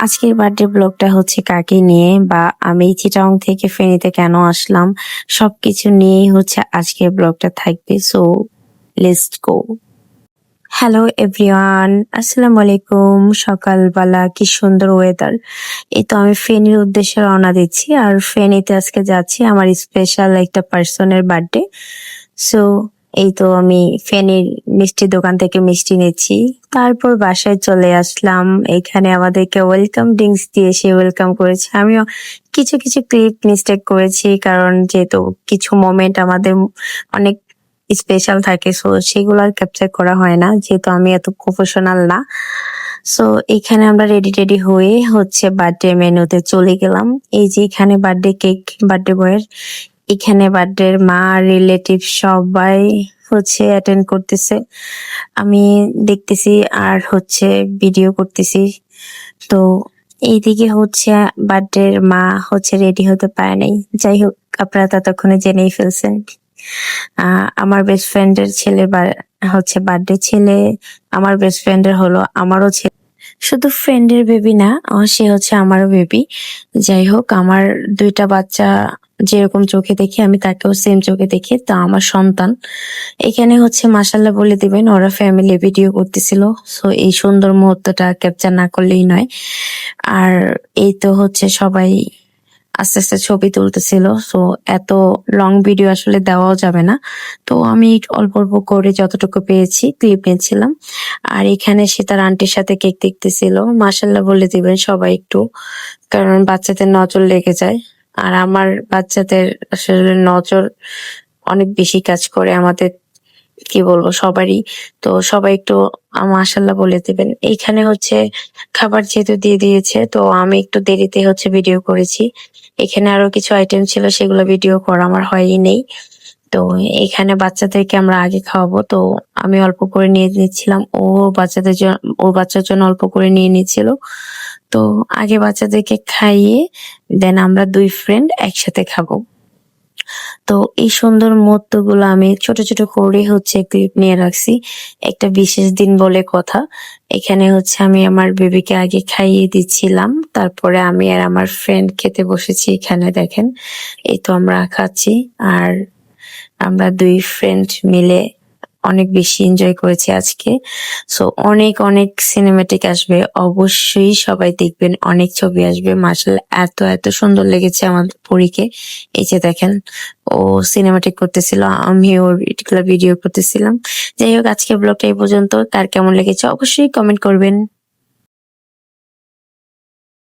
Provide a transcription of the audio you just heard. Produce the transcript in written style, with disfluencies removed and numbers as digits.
আজকের বার্থডে ব্লগটা হচ্ছে কাকে নিয়ে বা আমি চিটাং থেকে ফেনীতে কেন আসলাম সবকিছু নিয়েই হচ্ছে আজকের ব্লগটা থাকবে। So let's go. Hello everyone, আসসালামু আলাইকুম। সকালবেলা কি সুন্দর ওয়েদার। এই তো আমি ফেনীর উদ্দেশ্যে রওনা দিচ্ছি, আর ফেনীতে আজকে যাচ্ছি আমার স্পেশাল একটা পার্সনের বার্থডে। সো এই তো আমি ফেনীর মিষ্টি দোকান থেকে মিষ্টি নিচ্ছি, তারপর বাসায় চলে আসলাম। এখানে আমাদেরকে ওয়েলকাম ড্রিঙ্কস দিয়ে সে ওয়েলকাম করেছে। আমিও কিছু কিছু ক্লিপ মিস্টেক করেছি, কারণ যেহেতু কিছু মোমেন্ট আমাদের অনেক স্পেশাল থাকে, সো সেগুলো আর ক্যাপচার করা হয় না, যেহেতু আমি এত প্রফেশনাল না। সো এখানে আমরা রেডি টেডি হয়ে হচ্ছে বার্থডে মেনুতে চলে গেলাম। এই যে এখানে বার্থডে কেক, বার্থডে বয়ের এখানে বার্থডের মা রিলেটিভ সবাই হচ্ছে অ্যাটেন্ড করতেছে, আমি দেখতেছি আর হচ্ছে ভিডিও করতেছি। তো এইদিকে হচ্ছে বার্থডের মা হচ্ছে রেডি হতে পারে নাই। যাই হোক, আপনারা ততক্ষণে জেনেই ফেলছেন। আমার বেস্ট ফ্রেন্ডের ছেলে হচ্ছে বার্থডে, ছেলে আমার বেস্ট ফ্রেন্ডের হলো আমারও ছেলে, শুধু ফ্রেন্ডের বেবি না, সে হচ্ছে আমারও বেবি। যাই হোক, আমার দুইটা বাচ্চা যেরকম চোখে দেখি আমি তাকেও সেম চোখে দেখি, তা আমার সন্তান। এখানে হচ্ছে মাশাল্লাহ বলে দিবেন, ওরা ফ্যামিলি ভিডিও করতেছিল, সো এই সুন্দর মুহূর্তটা ক্যাপচার না করলেই নয়। আর এই তো হচ্ছে সবাই আস্তে আস্তে ছবি তুলতেছিল, সো এত লং ভিডিও আসলে দেওয়াও যাবে না। তো আমি অল্প অল্প করে যতটুকু পেয়েছি ক্লিপ নিয়েছিলাম। আর এখানে সে তার আন্টির সাথে কেক দেখতেছিল। মাশাল্লাহ বলে দিবেন সবাই একটু, কারণ বাচ্চাদের নজর লেগে যায়। আর আমার বাচ্চাদের আসলে নজর অনেক বেশি কাজ করে আমাদের, কি বলবো, সবারই। তো সবাই একটু মাশাল্লাহ বলে দিবেন। এইখানে হচ্ছে খাবার যেহেতু দিয়ে দিয়েছে, তো আমি একটু দেরিতে হচ্ছে ভিডিও করেছি। এখানে আরো কিছু আইটেম ছিল, সেগুলো ভিডিও করা আমার হয়ই নেই। তো এখানে বাচ্চাদেরকে আমরা আগে খাওয়াবো, তো আমি অল্প করে নিয়ে নিচ্ছিলাম, ও বাচ্চাদের জন্য, ওর বাচ্চার জন্য অল্প করে নিয়ে নিচ্ছিল। তো আগে বাচ্চাদেরকে খাইয়ে দেন আমরা দুই ফ্রেন্ড একসাথে খাবো। তো এই সুন্দর মুহূর্তগুলো আমি ছোট ছোট করে হচ্ছে ক্লিপ নিয়ে রাখছি, একটা বিশেষ দিন বলে কথা। এখানে হচ্ছে আমি আমার বেবিকে আগে খাইয়ে দিচ্ছিলাম, তারপরে আমি আর আমার ফ্রেন্ড খেতে বসেছি। এখানে দেখেন, এই তো আমরা খাচ্ছি, আর আমরা দুই ফ্রেন্ড মিলে অনেক বেশি এনজয় করেছি আজকে। সো অনেক অনেক সিনেমেটিক আসবে, অবশ্যই সবাই দেখবেন, অনেক ছবি আসবে। মাশাআল্লাহ এত এত সুন্দর লেগেছে আমাদের পরীকে। এই যে দেখেন, ও সিনেমাটিক করতেছিল, আমি ওর ভিডিও করতেছিলাম। যাই হোক, আজকে ব্লগটা এই পর্যন্ত। কার কেমন লেগেছে অবশ্যই কমেন্ট করবেন।